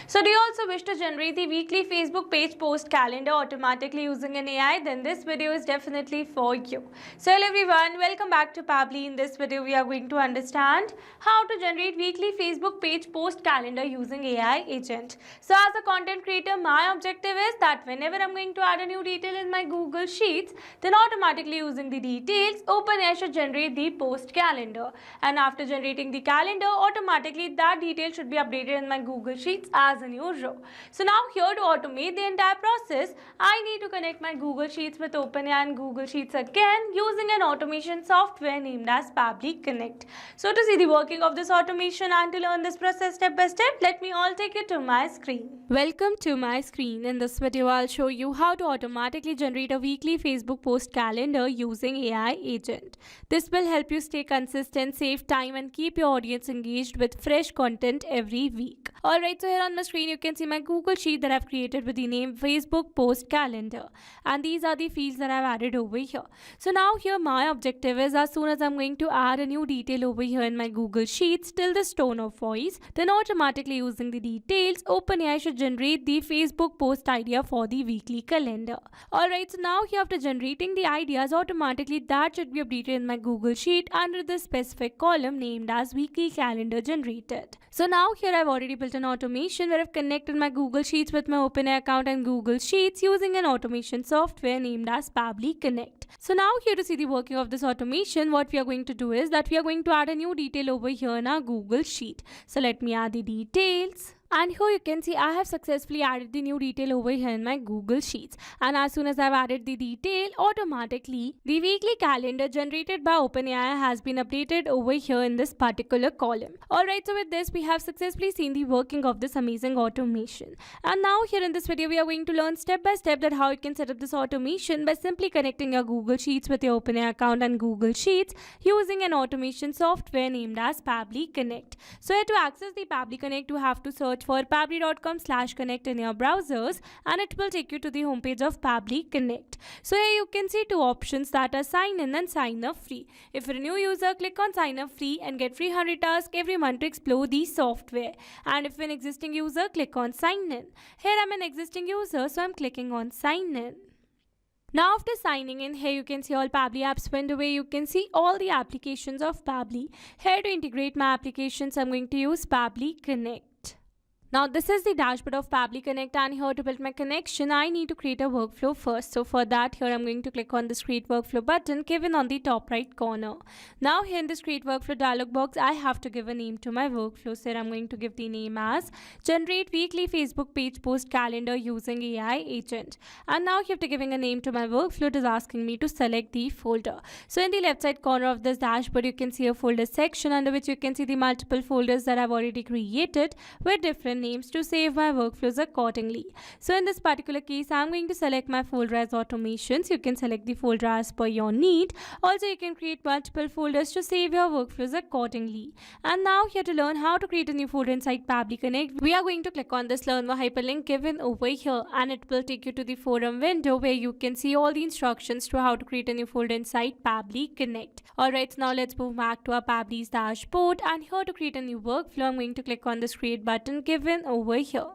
So do you also wish to generate the weekly Facebook page post calendar automatically using an AI? Then this video is definitely for you. So hello everyone, welcome back to Pabbly. In this video we are going to understand how to generate weekly Facebook page post calendar using AI agent. So as a content creator, my objective is that whenever I'm going to add a new detail in my Google Sheets, then automatically using the details, OpenAI should generate the post calendar. And after generating the calendar, automatically that detail should be updated in my Google Sheets as a new row. So now here to automate the entire process, I need to connect my Google Sheets with OpenAI and Google Sheets again using an automation software named as Pabbly Connect. So to see the working of this automation and to learn this process step by step, let me all take you to my screen. Welcome to my screen. In this video, I'll show you how to automatically generate a weekly Facebook post calendar using AI agent. This will help you stay consistent, save time and keep your audience engaged with fresh content every week. Alright, so here on my screen you can see my Google Sheet that I've created with the name Facebook Post Calendar, and these are the fields that I've added over here. So now here my objective is, as soon as I'm going to add a new detail over here in my Google Sheets till this tone of voice, then automatically using the details, OpenAI should generate the Facebook post idea for the weekly calendar. Alright, so now here after generating the ideas, automatically that should be updated in my Google Sheet under the specific column named as weekly calendar generated. So now here I've already built an automation where I've connected my Google Sheets with my OpenAI account and Google Sheets using an automation software named as Pabbly Connect. So now here to see the working of this automation, what we are going to do is that we are going to add a new detail over here in our Google Sheet. So let me add the details. And here you can see I have successfully added the new detail over here in my Google Sheets. And as soon as I've added the detail, automatically the weekly calendar generated by OpenAI has been updated over here in this particular column. Alright, so with this we have successfully seen the working of this amazing automation. And now here in this video we are going to learn step by step that how you can set up this automation by simply connecting your Google Sheets with your OpenAI account and Google Sheets using an automation software named as Pabbly Connect. So here to access the Pabbly Connect, you have to search for pabbly.com/connect in your browsers and it will take you to the homepage of Pabbly Connect. So here you can see two options, that are sign in and sign up free. If you're a new user, click on sign up free and get free 100 tasks every month to explore the software. And if you're an existing user, click on sign in. Here I'm an existing user, so I'm clicking on sign in. Now after signing in, here you can see all Pabbly apps window where you can see all the applications of Pabbly. Here to integrate my applications, I'm going to use Pabbly Connect. Now this is the dashboard of Pabbly Connect, and here to build my connection, I need to create a workflow first. So for that, here I'm going to click on this create workflow button given on the top right corner. Now here in this create workflow dialog box, I have to give a name to my workflow. So here I'm going to give the name as generate weekly Facebook page post calendar using AI agent. And now here after giving a name to my workflow, it is asking me to select the folder. So in the left side corner of this dashboard, you can see a folder section under which you can see the multiple folders that I've already created with different names to save my workflows accordingly. So in this particular case, I'm going to select my folder as automations. You can select the folder as per your need. Also, you can create multiple folders to save your workflows accordingly. And now here to learn how to create a new folder inside Pabbly Connect, we are going to click on this learn more hyperlink given over here, and it will take you to the forum window where you can see all the instructions to how to create a new folder inside Pabbly Connect. Alright, so now let's move back to our Pabbly's dashboard, and here to create a new workflow, I'm going to click on this create button given over here.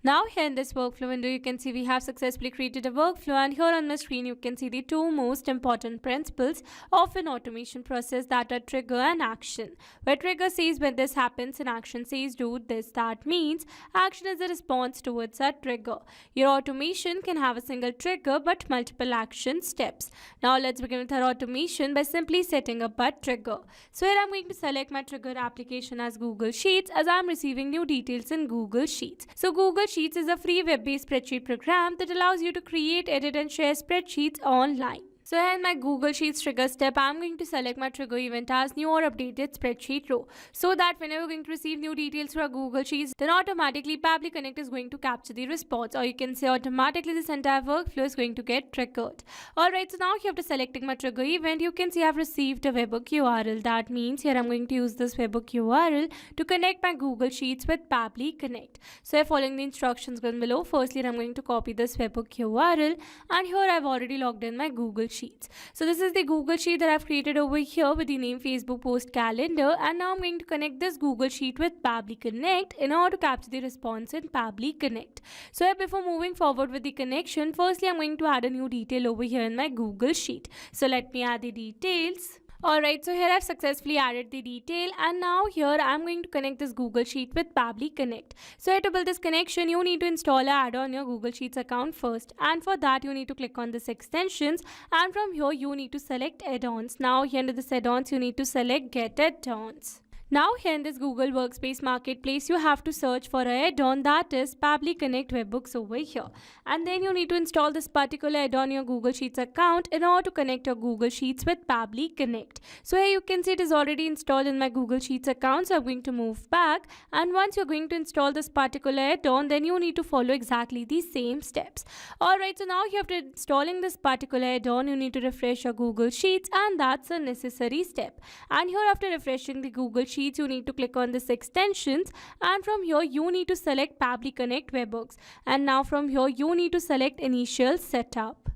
Now here in this workflow window, you can see we have successfully created a workflow, and here on my screen you can see the two most important principles of an automation process, that are trigger and action. Where trigger says when this happens and action says do this. That means action is a response towards a trigger. Your automation can have a single trigger but multiple action steps. Now let's begin with our automation by simply setting up a trigger. So here I'm going to select my trigger application as Google Sheets, as I'm receiving new details in Google Sheets. So Google Sheets is a free web-based spreadsheet program that allows you to create, edit and share spreadsheets online. So here in my Google Sheets trigger step, I'm going to select my trigger event as new or updated spreadsheet row, so that whenever we're going to receive new details through our Google Sheets, then automatically Pabbly Connect is going to capture the response, or you can say automatically this entire workflow is going to get triggered. Alright, so now here after selecting my trigger event, you can see I've received a webhook URL. That means here I'm going to use this webhook URL to connect my Google Sheets with Pabbly Connect. So following the instructions given below, firstly I'm going to copy this webhook URL, and here I've already logged in my Google Sheets. Sheets. So this is the Google Sheet that I've created over here with the name Facebook Post Calendar, and now I'm going to connect this Google Sheet with Pabbly Connect in order to capture the response in Pabbly Connect. So before moving forward with the connection, firstly I'm going to add a new detail over here in my Google Sheet. So let me add the details. Alright, so here I've successfully added the detail, and now here I'm going to connect this Google Sheet with Pabbly Connect. So here to build this connection, you need to install an add-on on your Google Sheets account first, and for that you need to click on this extensions, and from here you need to select add-ons. Now here under this add-ons you need to select get add-ons. Now here in this Google Workspace Marketplace, you have to search for an add-on, that is Pabbly Connect Webhooks over here. And then you need to install this particular add-on on your Google Sheets account in order to connect your Google Sheets with Pabbly Connect. So here you can see it is already installed in my Google Sheets account. So I'm going to move back, and once you're going to install this particular add-on, then you need to follow exactly the same steps. Alright, so now here after installing this particular add-on, you need to refresh your Google Sheets, and that's a necessary step. And here after refreshing the Google Sheets, you need to click on this extensions, and from here you need to select Pabbly Connect Webhooks, and now from here you need to select initial setup.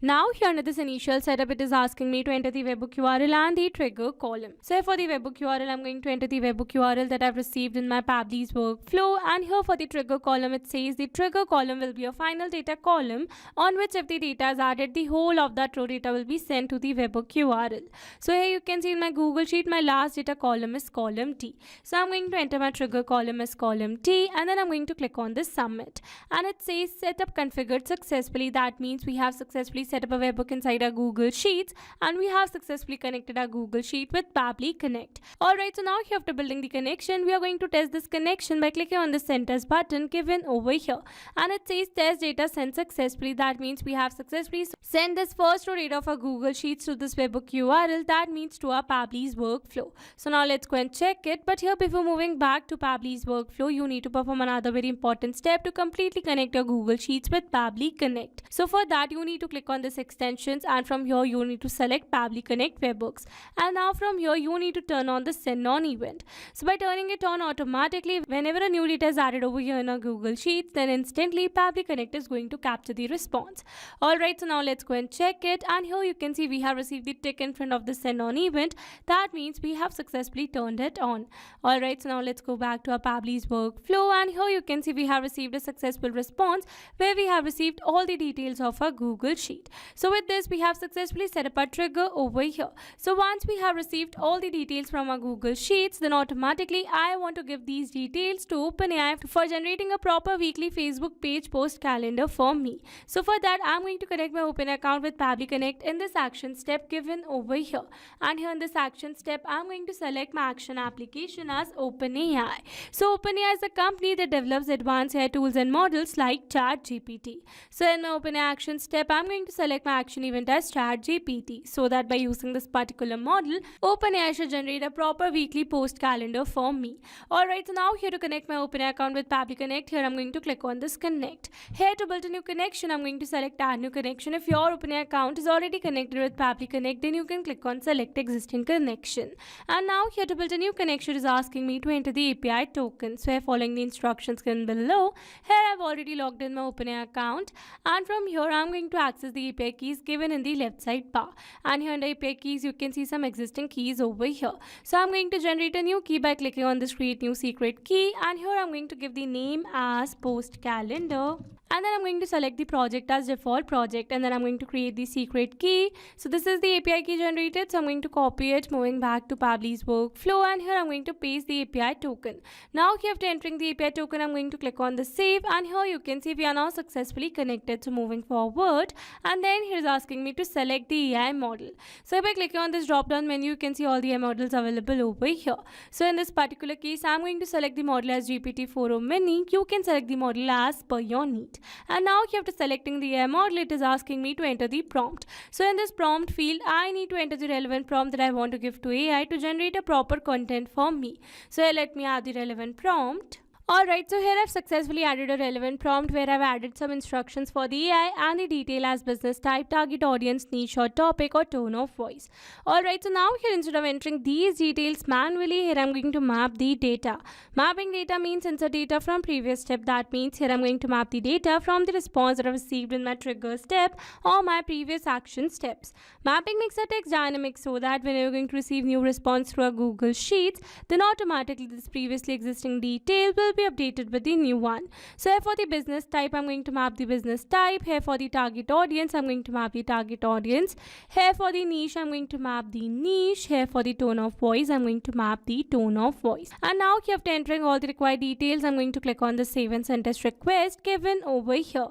Now here under this initial setup, it is asking me to enter the webhook URL and the trigger column. So for the webhook URL, I'm going to enter the webhook URL that I've received in my Pabbly's workflow, and here for the trigger column, it says the trigger column will be a final data column on which if the data is added, the whole of that row data will be sent to the webhook URL. So here you can see in my Google Sheet, my last data column is column T. So I'm going to enter my trigger column as column T, and then I'm going to click on this submit, and it says setup configured successfully. That means we have successfully set up a webhook inside our Google Sheets, and we have successfully connected our Google Sheet with Pabbly Connect. Alright, so now here after building the connection, we are going to test this connection by clicking on the send test button given over here, and it says test data sent successfully. That means we have successfully sent this first row data of our Google Sheets to this webhook URL, that means to our Pabbly's workflow. So now let's go and check it, but here before moving back to Pabbly's workflow, you need to perform another very important step to completely connect your Google Sheets with Pabbly Connect. So for that you need to click on this extensions, and from here you need to select Pabbly Connect Webhooks, and now from here you need to turn on the send on event. So by turning it on, automatically whenever a new data is added over here in our Google Sheets, then instantly Pabbly Connect is going to capture the response. Alright, so now let's go and check it, and here you can see we have received the tick in front of the send on event. That means we have successfully turned it on. Alright, so now let's go back to our Pabbly's workflow, and here you can see we have received a successful response where we have received all the details of our Google Sheet. So with this, we have successfully set up a trigger over here. So once we have received all the details from our Google Sheets, then automatically I want to give these details to OpenAI for generating a proper weekly Facebook page post calendar for me. So for that, I'm going to connect my OpenAI account with Pabbly Connect in this action step given over here. And here in this action step, I'm going to select my action application as OpenAI. So OpenAI is a company that develops advanced AI tools and models like ChatGPT. So in my OpenAI action step, I'm going to select my action event as ChatGPT, so that by using this particular model, OpenAI should generate a proper weekly post calendar for me. Alright, so now here to connect my OpenAI account with Pabbly Connect, here I'm going to click on this connect. Here to build a new connection, I'm going to select add new connection. If your OpenAI account is already connected with Pabbly Connect, then you can click on select existing connection. And now here to build a new connection is asking me to enter the API token. So here following the instructions given below, here I've already logged in my OpenAI account, and from here I'm going to access the API keys given in the left side bar, and here under API keys you can see some existing keys over here. So I'm going to generate a new key by clicking on this create new secret key, and here I'm going to give the name as post calendar, and then I'm going to select the project as default project, and then I'm going to create the secret key. So this is the API key generated, so I'm going to copy it, moving back to Pabbly's workflow, and here I'm going to paste the API token. Now here after entering the API token, I'm going to click on the save, and here you can see we are now successfully connected. So moving forward, and then here's asking me to select the AI model. So by clicking on this drop down menu, you can see all the AI models available over here. So in this particular case, I'm going to select the model as GPT-4o Mini. You can select the model as per your need. And now here after selecting the AI model, it is asking me to enter the prompt. So in this prompt field, I need to enter the relevant prompt that I want to give to AI to generate a proper content for me. So let me add the relevant prompt. Alright, so here I've successfully added a relevant prompt where I've added some instructions for the AI and the detail as business type, target audience, niche or topic or tone of voice. Alright, so now here instead of entering these details manually, here I'm going to map the data. Mapping data means insert data from previous step. That means here I'm going to map the data from the response that I received in my trigger step or my previous action steps. Mapping makes a text dynamic so that when you're going to receive new response through a Google Sheets, then automatically this previously existing detail will be updated with the new one. So here for the business type, I'm going to map the business type. Here for the target audience, I'm going to map the target audience. Here for the niche, I'm going to map the niche. Here for the tone of voice, I'm going to map the tone of voice. And now here after entering all the required details, I'm going to click on the save and send test request given over here.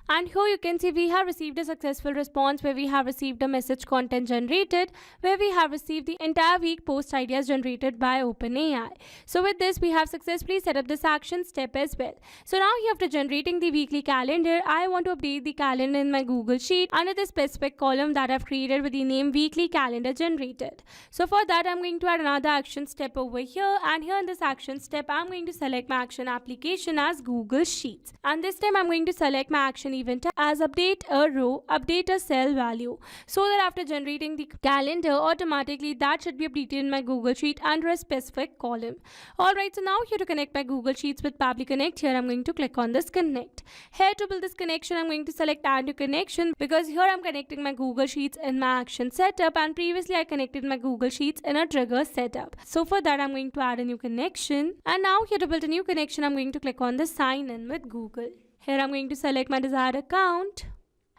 And here you can see we have received a successful response where we have received a message content generated, where we have received the entire week post ideas generated by OpenAI. So with this, we have successfully set up this action step as well. So now here after generating the weekly calendar, I want to update the calendar in my Google Sheet under the specific column that I've created with the name weekly calendar generated. So for that, I'm going to add another action step over here, and here in this action step, I'm going to select my action application as Google Sheets. And this time I'm going to select my action event as update a row, update a cell value, so that after generating the calendar, automatically that should be updated in my Google Sheet under a specific column. Alright, so now here to connect my Google Sheets with Pabbly Connect, here I'm going to click on this connect. Here to build this connection, I'm going to select add to connection because here I'm connecting my Google Sheets in my action setup, and previously I connected my Google Sheets in a trigger setup. So for that, I'm going to add a new connection, and now here to build a new connection, I'm going to click on the sign in with Google. Here I'm going to select my desired account,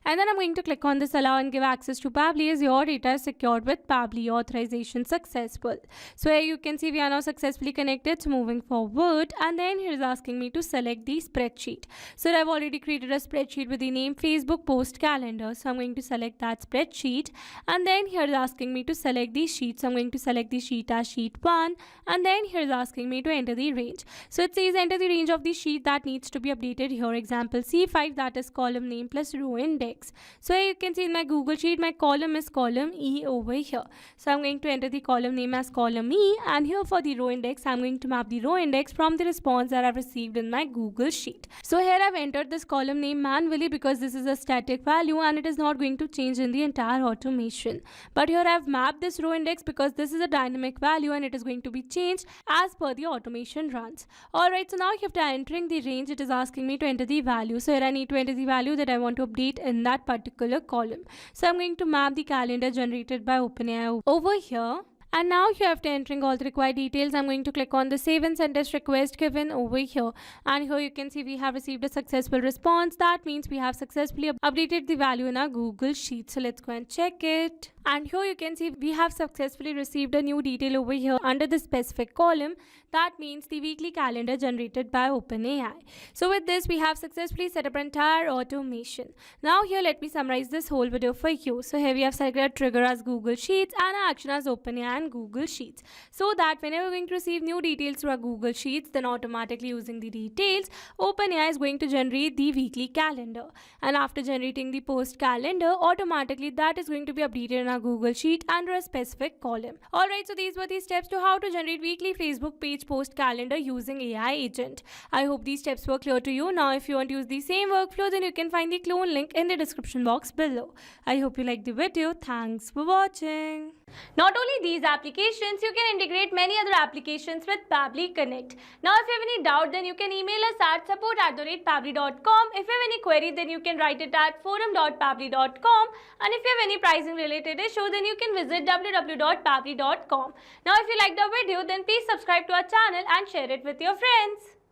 and then I'm going to click on this allow and give access to Pabbly as your data is secured with Pabbly authorization successful. So here you can see we are now successfully connected. So moving forward, and then here is asking me to select the spreadsheet. So I've already created a spreadsheet with the name Facebook post calendar. So I'm going to select that spreadsheet, and then here is asking me to select the sheet. So I'm going to select the sheet as sheet 1, and then here is asking me to enter the range. So it says enter the range of the sheet that needs to be updated here. Example C5, that is column name plus row index. So here you can see in my Google Sheet, my column is column E over here. So I'm going to enter the column name as column E, and here for the row index, I'm going to map the row index from the response that I've received in my Google Sheet. So here I've entered this column name manually because this is a static value and it is not going to change in the entire automation. But here I've mapped this row index because this is a dynamic value and it is going to be changed as per the automation runs. Alright, so now after entering the range, it is asking me to enter the value. So here I need to enter the value that I want to update in that particular column. So I'm going to map the calendar generated by OpenAI over here. And now here after entering all the required details, I'm going to click on the save and send test request given over here. And here you can see we have received a successful response. That means we have successfully updated the value in our Google Sheet. So let's go and check it. And here you can see we have successfully received a new detail over here under the specific column. That means the weekly calendar generated by OpenAI. So with this, we have successfully set up an entire automation. Now here, let me summarize this whole video for you. So here we have selected a trigger as Google Sheets and an action as OpenAI and Google Sheets. So that whenever we're going to receive new details through our Google Sheets, then automatically using the details, OpenAI is going to generate the weekly calendar. And after generating the post calendar, automatically that is going to be updated in our Google Sheet under a specific column. Alright, so these were the steps to how to generate weekly Facebook page post calendar using AI agent. I hope these steps were clear to you. Now if you want to use the same workflow, then you can find the clone link in the description box below. I hope you liked the video. Thanks for watching. Not only these applications, you can integrate many other applications with Pabbly Connect. Now if you have any doubt, then you can email us at support@pabbly.com. If you have any query, then you can write it at forum.pabbly.com. And if you have any pricing related issue, then you can visit www.pabbly.com. Now if you liked the video, then please subscribe to our channel and share it with your friends.